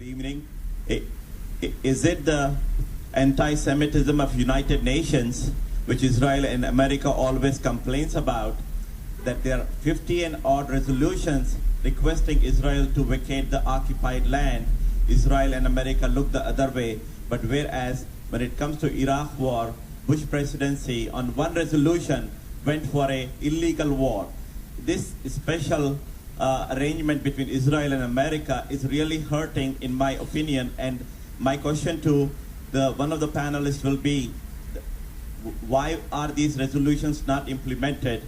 evening. Is it the anti-Semitism of United Nations, which Israel and America always complains about, that there are 50 and odd resolutions requesting Israel to vacate the occupied land? Israel and America look the other way, but whereas when it comes to Iraq war, Bush presidency on one resolution went for an illegal war. This special arrangement between Israel and America is really hurting, in my opinion. And my question to one of the panelists will be, why are these resolutions not implemented,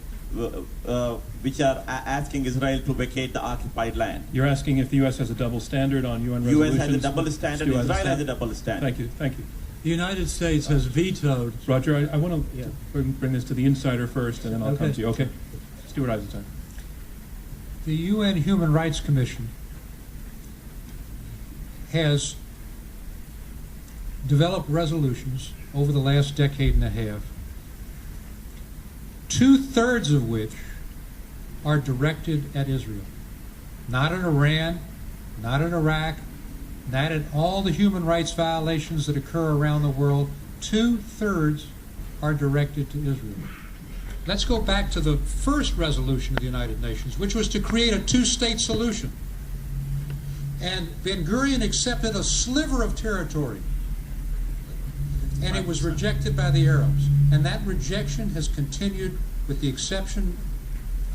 which are asking Israel to vacate the occupied land? You're asking if the U.S. has a double standard on UN resolutions? U.S. has a double standard, Israel has a double standard. Thank you. The United States has vetoed... Roger, I want to bring this to the insider first, and then I'll come to you. Okay. Stuart Eisenstein. The UN Human Rights Commission has developed resolutions over the last decade and a half, 2/3 of which are directed at Israel. Not at Iran, not at Iraq, not at all the human rights violations that occur around the world. 2/3 are directed to Israel. Let's go back to the first resolution of the United Nations, which was to create a two-state solution. And Ben-Gurion accepted a sliver of territory, and it was rejected by the Arabs. And that rejection has continued, with the exception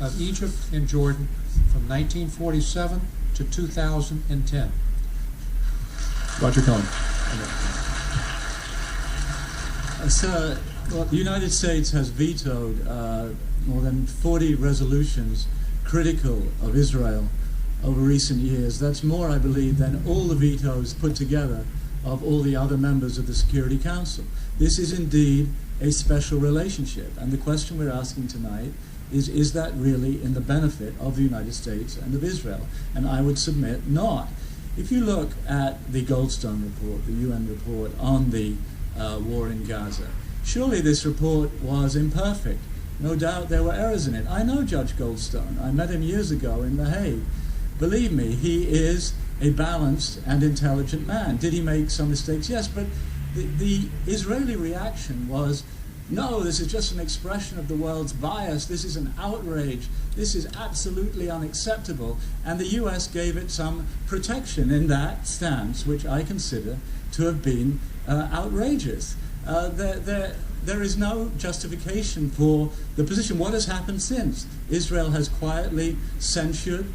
of Egypt and Jordan, from 1947 to 2010. Roger Cohen. Sir, the United States has vetoed more than 40 resolutions critical of Israel over recent years. That's more, I believe, than all the vetoes put together of all the other members of the Security Council. This is indeed a special relationship, and the question we're asking tonight is that really in the benefit of the United States and of Israel? And I would submit not. If you look at the Goldstone report, the UN report on the war in Gaza, surely this report was imperfect. No doubt there were errors in it. I know Judge Goldstone. I met him years ago in The Hague. Believe me, he is a balanced and intelligent man. Did he make some mistakes? Yes, but the Israeli reaction was, no, this is just an expression of the world's bias. This is an outrage. This is absolutely unacceptable. And the U.S. gave it some protection in that stance, which I consider to have been outrageous. There is no justification for the position. What has happened since? Israel has quietly censured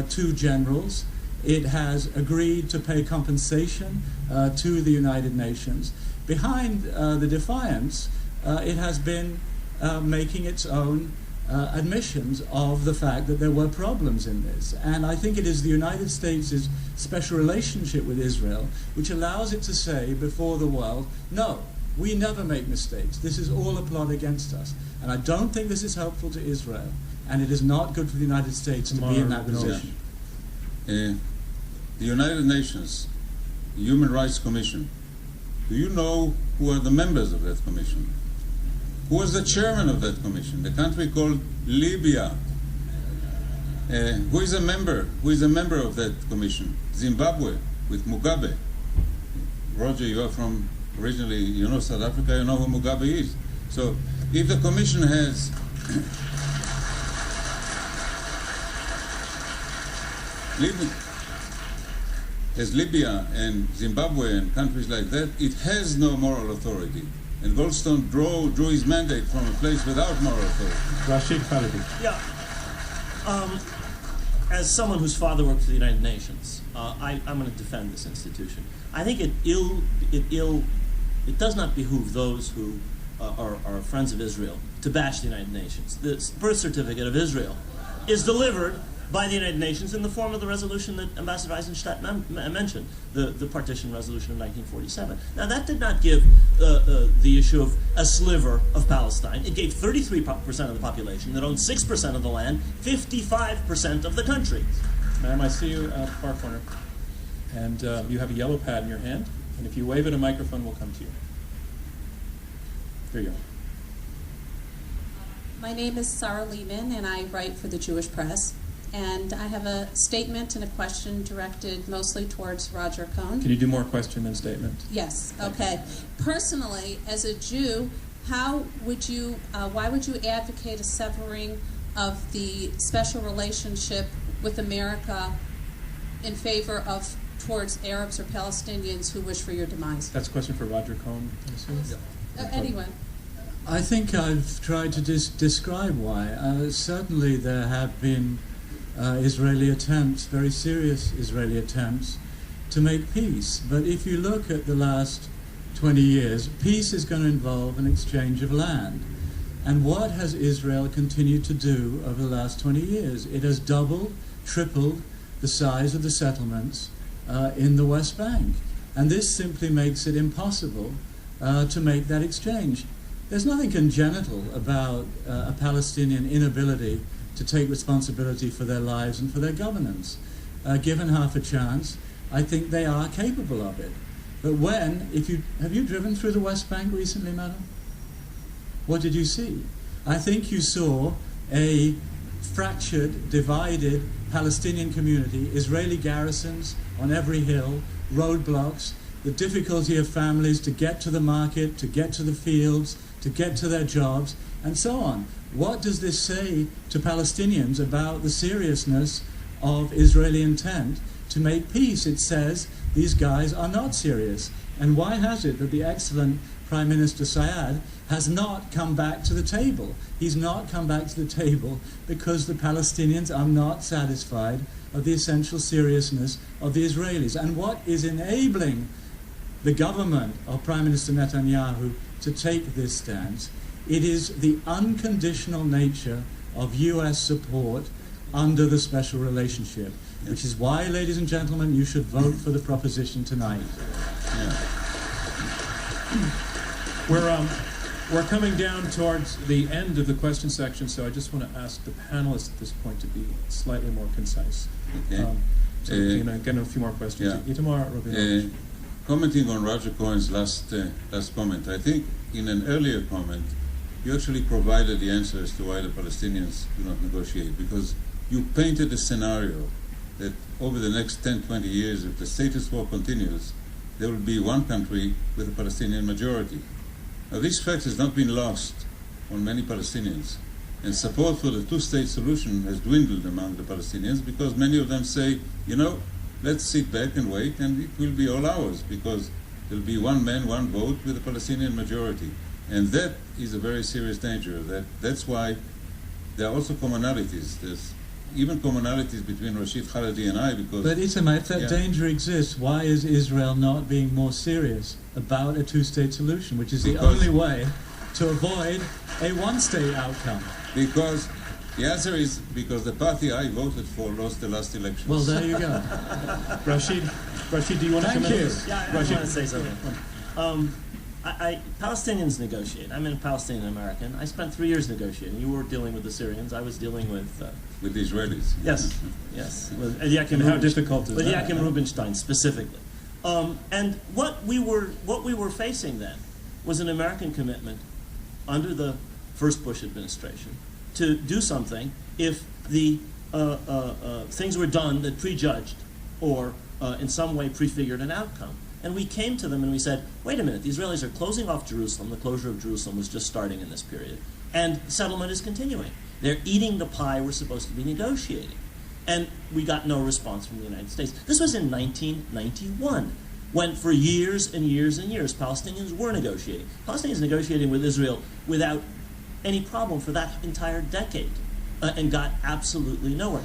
2 generals. It has agreed to pay compensation to the United Nations. Behind the defiance, it has been making its own admissions of the fact that there were problems in this. And I think it is the United States' special relationship with Israel which allows it to say before the world, no, we never make mistakes. This is all a plot against us. And I don't think this is helpful to Israel. And it is not good for the United States to be in that position. The United Nations Human Rights Commission, do you know who are the members of that commission? Who was the chairman of that commission? The country called Libya. Who is a member? Who is a member of that commission? Zimbabwe, with Mugabe. Roger, you are from originally, you know South Africa, you know who Mugabe is. So if the commission has Libya and Zimbabwe and countries like that, it has no moral authority. And Goldstone drew his mandate from a place without moral authority. Rashid Khalidi. Yeah. As someone whose father worked for the United Nations, I'm going to defend this institution. I think it does not behoove those who are friends of Israel to bash the United Nations. The birth certificate of Israel is delivered by the United Nations in the form of the resolution that Ambassador Eisenstadt mentioned, the partition resolution of 1947. Now, that did not give the issue of a sliver of Palestine. It gave 33% of the population that owned 6% of the land, 55% of the country. Ma'am, I see you at the far corner. And you have a yellow pad in your hand. And if you wave at a microphone, we'll come to you. There you go. My name is Sarah Lehman, and I write for the Jewish Press. And I have a statement and a question directed mostly towards Roger Cohn. Can you do more question than statement? Yes, okay. Personally, as a Jew, why would you advocate a severing of the special relationship with America in favor of towards Arabs or Palestinians who wish for your demise? That's a question for Roger Cohn, I assume? Anyone. I think I've tried to describe why. Certainly there have been Israeli attempts, very serious Israeli attempts, to make peace. But if you look at the last 20 years, peace is going to involve an exchange of land. And what has Israel continued to do over the last 20 years? It has doubled, tripled the size of the settlements in the West Bank. And this simply makes it impossible to make that exchange. There's nothing congenital about a Palestinian inability to take responsibility for their lives and for their governance. Given half a chance, I think they are capable of it. But have you driven through the West Bank recently, madam? What did you see? I think you saw a fractured, divided Palestinian community, Israeli garrisons on every hill, roadblocks, the difficulty of families to get to the market, to get to the fields, to get to their jobs, and so on. What does this say to Palestinians about the seriousness of Israeli intent to make peace? It says these guys are not serious. And why has it that the excellent Prime Minister Syed has not come back to the table? He's not come back to the table because the Palestinians are not satisfied of the essential seriousness of the Israelis. And what is enabling the government of Prime Minister Netanyahu to take this stance? It is the unconditional nature of U.S. support under the special relationship, which is why, ladies and gentlemen, you should vote for the proposition tonight. We're coming down towards the end of the question section, so I just want to ask the panelists at this point to be slightly more concise. Okay. So you know, get a few more questions. Yeah. Commenting on Roger Cohen's last comment, I think in an earlier comment, you actually provided the answer as to why the Palestinians do not negotiate, because you painted a scenario that over the next 10, 20 years, if the status quo continues, there will be one country with a Palestinian majority. Now, this fact has not been lost on many Palestinians, and support for the two-state solution has dwindled among the Palestinians because many of them say, you know, let's sit back and wait, and it will be all ours, because there'll be one man, one vote with a Palestinian majority. And that is a very serious danger. That's why there are also commonalities. There's even commonalities between Rashid Khalidi and I, because... But Itamar, if that danger exists, why is Israel not being more serious about a two-state solution, which is the only way to avoid a one-state outcome? Because the answer is because the party I voted for lost the last election. Well, there you go. Rashid, do you want to come in? Yeah, I want to say something. Palestinians negotiate. I'm a Palestinian American. I spent 3 years negotiating. You were dealing with the Syrians. I was dealing with the Israelis. Yes, yes. With and how difficult is with that? Yakim Rubinstein specifically. And what we were facing then was an American commitment under the first Bush administration to do something if the things were done that prejudged or in some way prefigured an outcome. And we came to them and we said, wait a minute, the Israelis are closing off Jerusalem. The closure of Jerusalem was just starting in this period. And settlement is continuing. They're eating the pie we're supposed to be negotiating. And we got no response from the United States. This was in 1991, when for years and years and years, Palestinians were negotiating. Palestinians negotiating with Israel without any problem for that entire decade and got absolutely nowhere.